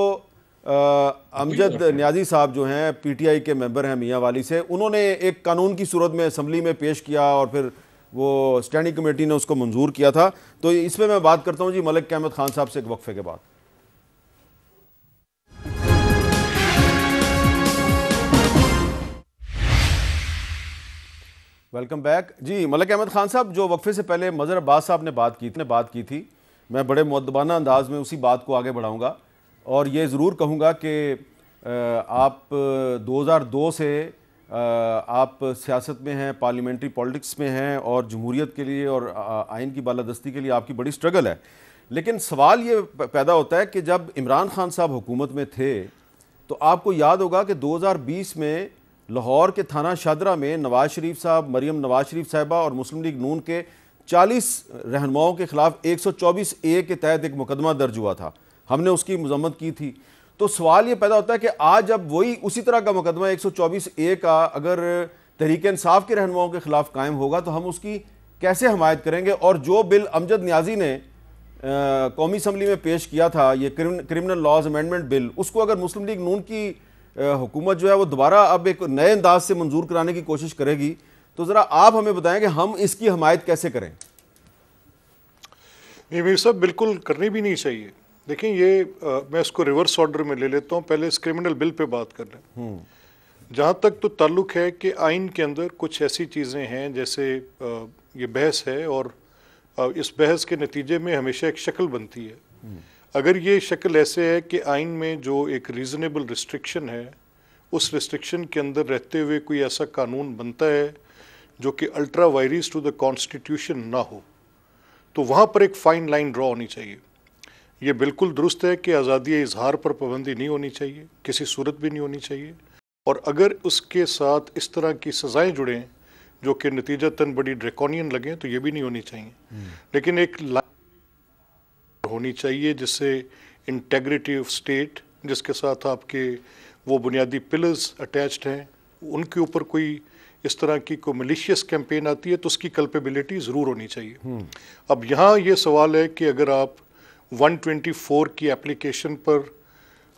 [SPEAKER 1] امجد نیازی صاحب جو ہیں پی ٹی آئی کے ممبر ہیں میاں والی سے, انہوں نے ایک قانون کی صورت میں اسمبلی میں پیش کیا اور پھر وہ اسٹینڈنگ کمیٹی نے اس کو منظور کیا تھا. تو اس میں بات کرتا ہوں جی ملک احمد خان صاحب سے ایک وقفے کے بعد. Welcome back. جی ملک احمد خان صاحب, جو وقفے سے پہلے مظہر عباس صاحب نے بات کی تھی, میں بڑے مؤدبانہ انداز میں اسی بات کو آگے بڑھاؤں گا اور یہ ضرور کہوں گا کہ آپ 2002 سے آپ سیاست میں ہیں, پارلیمنٹری پالیٹکس میں ہیں, اور جمہوریت کے لیے اور آئین کی بالادستی کے لیے آپ کی بڑی سٹرگل ہے. لیکن سوال یہ پیدا ہوتا ہے کہ جب عمران خان صاحب حکومت میں تھے تو آپ کو یاد ہوگا کہ 2020 میں لاہور کے تھانہ شادرہ میں نواز شریف صاحب, مریم نواز شریف صاحبہ اور مسلم لیگ نون کے 40 رہنماؤں کے خلاف 124A کے تحت ایک مقدمہ درج ہوا تھا. ہم نے اس کی مذمت کی تھی. تو سوال یہ پیدا ہوتا ہے کہ آج جب وہی اسی طرح کا مقدمہ 124A کا اگر تحریک انصاف کے رہنماؤں کے خلاف قائم ہوگا تو ہم اس کی کیسے حمایت کریں گے؟ اور جو بل امجد نیازی نے قومی اسمبلی میں پیش کیا تھا, یہ کرمنل لاز امینڈمنٹ بل, اس کو اگر مسلم لیگ نون کی حکومت جو ہے وہ دوبارہ اب ایک نئے انداز سے منظور کرانے کی کوشش کرے گی, تو ذرا آپ ہمیں بتائیں کہ ہم اس کی حمایت کیسے کریں؟
[SPEAKER 4] یہ میرے صاحب بالکل کرنی بھی نہیں چاہیے. دیکھیں یہ میں اس کو ریورس آرڈر میں لے لیتا ہوں, پہلے اس کرمنل بل پہ بات کر لیں. جہاں تک تو تعلق ہے کہ آئین کے اندر کچھ ایسی چیزیں ہیں جیسے یہ بحث ہے, اور اس بحث کے نتیجے میں ہمیشہ ایک شکل بنتی ہے. اگر یہ شکل ایسے ہے کہ آئین میں جو ایک ریزنیبل ریسٹرکشن ہے, اس ریسٹرکشن کے اندر رہتے ہوئے کوئی ایسا قانون بنتا ہے جو کہ الٹرا وائریس ٹو دا کانسٹیٹیوشن نہ ہو, تو وہاں پر ایک فائن لائن ڈرا ہونی چاہیے. یہ بالکل درست ہے کہ آزادی اظہار پر پابندی نہیں ہونی چاہیے, کسی صورت بھی نہیں ہونی چاہیے, اور اگر اس کے ساتھ اس طرح کی سزائیں جڑیں جو کہ نتیجتاً بڑی ڈریکونین لگیں تو یہ بھی نہیں ہونی چاہیے. لیکن ایک لائن ہونی چاہیے جس سے انٹیگریٹی آف اسٹیٹ, جس کے ساتھ آپ کے وہ بنیادی پلرز اٹیچڈ ہیں, ان کے اوپر کوئی اس طرح کی کوئی ملیشیس کیمپین آتی ہے تو اس کی کلپیبلٹی ضرور ہونی چاہیے. اب یہاں یہ سوال ہے کہ اگر آپ 124 کی اپلیکیشن پر,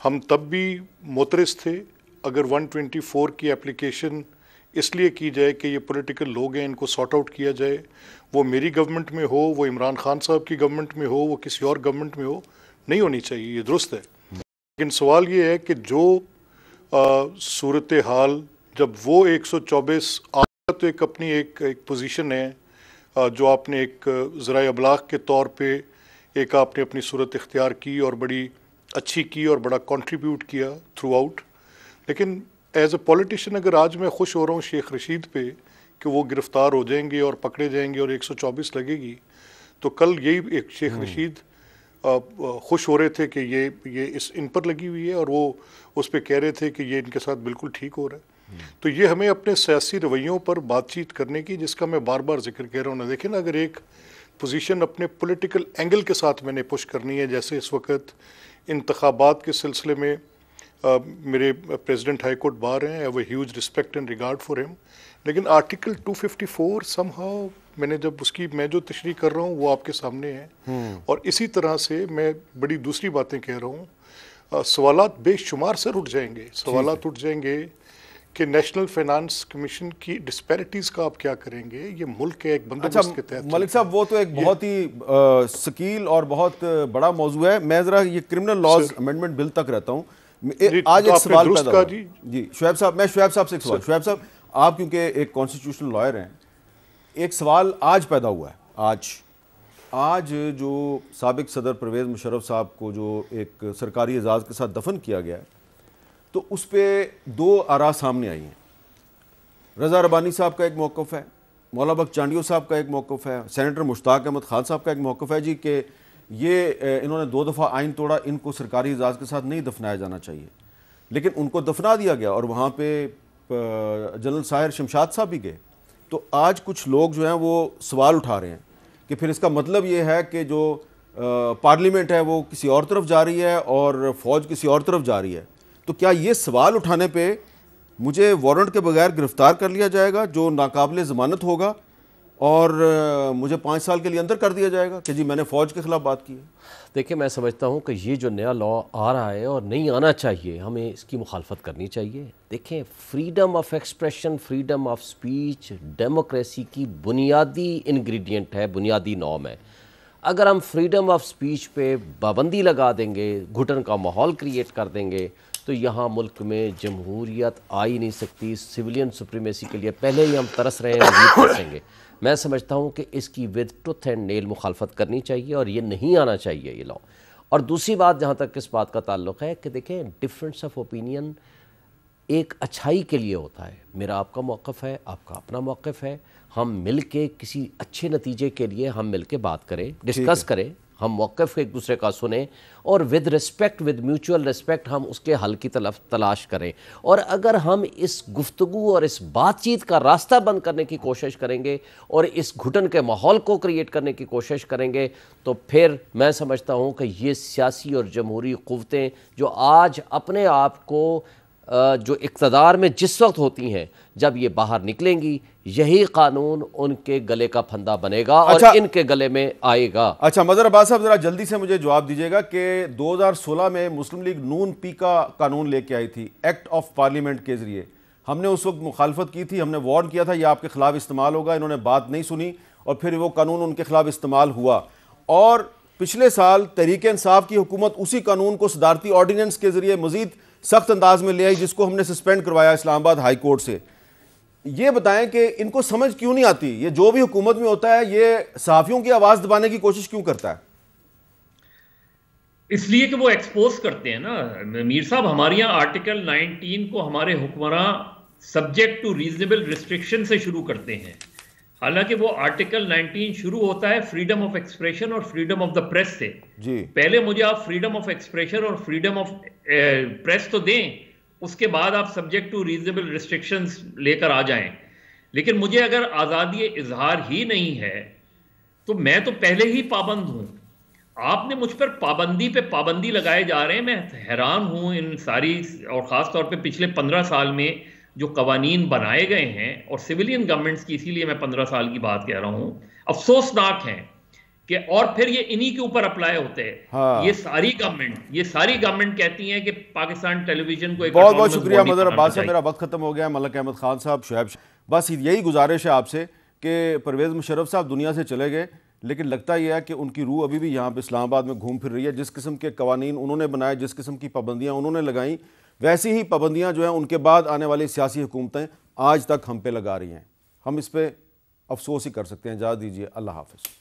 [SPEAKER 4] ہم تب بھی معترض تھے, اگر 124 کی اپلیکیشن اس لیے کی جائے کہ یہ پولیٹیکل لوگ ہیں, ان کو سارٹ آؤٹ کیا جائے, وہ میری گورنمنٹ میں ہو, وہ عمران خان صاحب کی گورنمنٹ میں ہو, وہ کسی اور گورنمنٹ میں ہو, نہیں ہونی چاہیے, یہ درست ہے. لیکن سوال یہ ہے کہ جو صورتحال جب وہ 124 آپ تو ایک اپنی ایک پوزیشن ہے جو آپ نے ایک ذرائع ابلاغ کے طور پہ ایک آپ نے اپنی صورت اختیار کی اور بڑی اچھی کی اور بڑا کنٹریبیوٹ کیا تھرو آؤٹ. لیکن ایز اے پولیٹیشین اگر آج میں خوش ہو رہا ہوں شیخ رشید پہ کہ وہ گرفتار ہو جائیں گے اور پکڑے جائیں گے اور 124 لگے گی, تو کل یہی ایک شیخ رشید خوش ہو رہے تھے کہ یہ ان پر لگی ہوئی ہے اور وہ اس پہ کہہ رہے تھے کہ یہ ان کے ساتھ بالکل ٹھیک ہو رہا ہے. تو یہ ہمیں اپنے سیاسی رویوں پر بات چیت کرنے کی, جس کا میں بار بار ذکر کہہ رہا ہوں نا. دیکھیں نا, اگر ایک پوزیشن اپنے پولیٹیکل اینگل کے ساتھ میں نے پش کرنی ہے, جیسے اس وقت انتخابات کے سلسلے میں میرے پریزیڈنٹ ہائی کورٹ بار ہیں, I have a huge respect and regard for him, لیکن آرٹیکل 254 somehow میں نے جب میں جو تشریح کر رہا ہوں وہ آپ کے سامنے ہے، اور اسی طرح سے میں بڑی دوسری باتیں کہہ رہا ہوں. سوالات بے شمار سر اٹھ جائیں گے، سوالات اٹھ جائیں گے کہ نیشنل فائنانس کمیشن کی ڈسپیرٹیز کا آپ کیا کریں گے. یہ ملک ہے ایک بندوبست کے تحت.
[SPEAKER 1] ملک صاحب وہ تو ایک بہت ہی سکیل اور بہت بڑا موضوع ہے. میں ذرا یہ کرمنل لاز امینڈمنٹ بل تک رہتا ہوں. آج ایک سوال پیدا ہوا. جی شعیب صاحب، میں شعیب صاحب سے ایک سوال. شعیب صاحب آپ کیونکہ ایک کانسٹیٹیوشنل لائر ہیں، ایک سوال آج پیدا ہوا ہے. آج جو سابق صدر پرویز مشرف صاحب کو جو ایک سرکاری اعزاز کے ساتھ دفن کیا گیا ہے، تو اس پہ دو آراء سامنے آئی ہیں. رضا ربانی صاحب کا ایک موقف ہے، مولا بخش چانڈیو صاحب کا ایک موقف ہے، سینیٹر مشتاق احمد خان صاحب کا ایک موقف ہے جی کہ یہ انہوں نے 2 دفعہ آئین توڑا، ان کو سرکاری اعزاز کے ساتھ نہیں دفنایا جانا چاہیے. لیکن ان کو دفنا دیا گیا اور وہاں پہ جنرل ساحر شمشاد صاحب بھی گئے. تو آج کچھ لوگ جو ہیں وہ سوال اٹھا رہے ہیں کہ پھر اس کا مطلب یہ ہے کہ جو پارلیمنٹ ہے وہ کسی اور طرف جا رہی ہے اور فوج کسی اور طرف جا رہی ہے. تو کیا یہ سوال اٹھانے پہ مجھے وارنٹ کے بغیر گرفتار کر لیا جائے گا جو ناقابل ضمانت ہوگا، اور مجھے 5 سال کے لیے اندر کر دیا جائے گا کہ جی میں نے فوج کے خلاف بات کی ہے؟
[SPEAKER 5] دیکھیں میں سمجھتا ہوں کہ یہ جو نیا لا آ رہا ہے اور نہیں آنا چاہیے، ہمیں اس کی مخالفت کرنی چاہیے. دیکھیں freedom of expression, freedom of speech democracy کی بنیادی انگریڈینٹ ہے، بنیادی نام ہے. اگر ہم فریڈم آف سپیچ پہ پابندی لگا دیں گے، گھٹن کا ماحول کریٹ کر دیں گے، تو یہاں ملک میں جمہوریت آ ہی نہیں سکتی. سویلین سپریمیسی کے لیے پہلے ہی ہم ترس رہے ہیں، مزید ترسیں گے. میں سمجھتا ہوں کہ اس کی ود ٹوتھ اینڈ نیل مخالفت کرنی چاہیے اور یہ نہیں آنا چاہیے یہ لا. اور دوسری بات جہاں تک اس بات کا تعلق ہے کہ دیکھیں ڈفرینس آف اوپینین ایک اچھائی کے لیے ہوتا ہے. میرا آپ کا موقف ہے، آپ کا اپنا موقف ہے، ہم مل کے کسی اچھے نتیجے کے لیے ہم مل کے بات کریں، ڈسکس کریں، ہم موقف ایک دوسرے کا سنیں اور with respect, with mutual respect ہم اس کے حل کی تلاش کریں. اور اگر ہم اس گفتگو اور اس بات چیت کا راستہ بند کرنے کی کوشش کریں گے اور اس گھٹن کے ماحول کو کریٹ کرنے کی کوشش کریں گے، تو پھر میں سمجھتا ہوں کہ یہ سیاسی اور جمہوری قوتیں جو آج اپنے آپ کو جو اقتدار میں جس وقت ہوتی ہیں، جب یہ باہر نکلیں گی یہی قانون ان کے گلے کا پھندا بنے گا اور ان کے گلے میں آئے گا.
[SPEAKER 1] اچھا مظہر عباس صاحب ذرا جلدی سے مجھے جواب دیجیے گا کہ 2016 میں مسلم لیگ نون پی کا قانون لے کے آئی تھی ایکٹ آف پارلیمنٹ کے ذریعے. ہم نے اس وقت مخالفت کی تھی، ہم نے وارن کیا تھا یہ آپ کے خلاف استعمال ہوگا. انہوں نے بات نہیں سنی اور پھر وہ قانون ان کے خلاف استعمال ہوا. اور پچھلے سال تحریک انصاف کی حکومت اسی قانون کو صدارتی آرڈیننس کے ذریعے مزید سخت انداز میں لے آئی، جس کو ہم نے سسپینڈ کروایا اسلام آباد ہائی کورٹ سے. یہ بتائیں کہ ان کو سمجھ کیوں نہیں آتی؟ یہ جو بھی حکومت میں ہوتا ہے یہ صحافیوں کی آواز دبانے کی کوشش کیوں کرتا ہے؟
[SPEAKER 6] اس لیے کہ وہ ایکسپوز کرتے ہیں نا میر صاحب. ہمارے یہاں آرٹیکل 19 کو ہمارے حکمراں سبجیکٹ ٹو ریزنیبل ریسٹرکشن سے شروع کرتے ہیں، حالانکہ وہ آرٹیکل 19 شروع ہوتا ہے فریڈم آف ایکسپریشن اور فریڈم آف دا پریس سے. پہلے مجھے آپ فریڈم آف ایکسپریشن اور فریڈم آف پریس تو دیں، اس کے بعد آپ سبجیکٹ ٹو ریزنیبل ریسٹرکشنز لے کر آ جائیں. لیکن مجھے اگر آزادی اظہار ہی نہیں ہے تو میں تو پہلے ہی پابند ہوں. آپ نے مجھ پر پابندی پہ پابندی لگائے جا رہے ہیں. میں حیران ہوں ان ساری، اور خاص طور پہ پچھلے 15 سال میں جو قوانین بنائے گئے ہیں اور سویلین گورنمنٹس کی، اسی لیے میں 15 سال کی بات کہہ رہا ہوں، افسوسناک ہیں کہ اور پھر یہ انہی کے اوپر اپلائی ہوتے ہیں. یہ ساری گورنمنٹ کہتی ہیں کہ پاکستان ٹیلی ویژن کو ایک
[SPEAKER 1] بہت بہت شکریہ مظہر عباس صاحب. میرا وقت ختم ہو گیا. ملک احمد خان صاحب، شعیب، بس یہی گزارش ہے آپ سے کہ پرویز مشرف صاحب دنیا سے چلے گئے، لیکن لگتا یہ ہے کہ ان کی روح ابھی بھی یہاں پہ اسلام آباد میں گھوم پھر رہی ہے. جس قسم کے قوانین انہوں نے بنائے، جس قسم کی پابندیاں انہوں نے لگائیں، ویسی ہی پابندیاں جو ہیں ان کے بعد آنے والی سیاسی حکومتیں آج تک ہم پہ لگا رہی ہیں. ہم اس پہ افسوس ہی کر سکتے ہیں. اجازت دیجیے، اللہ حافظ.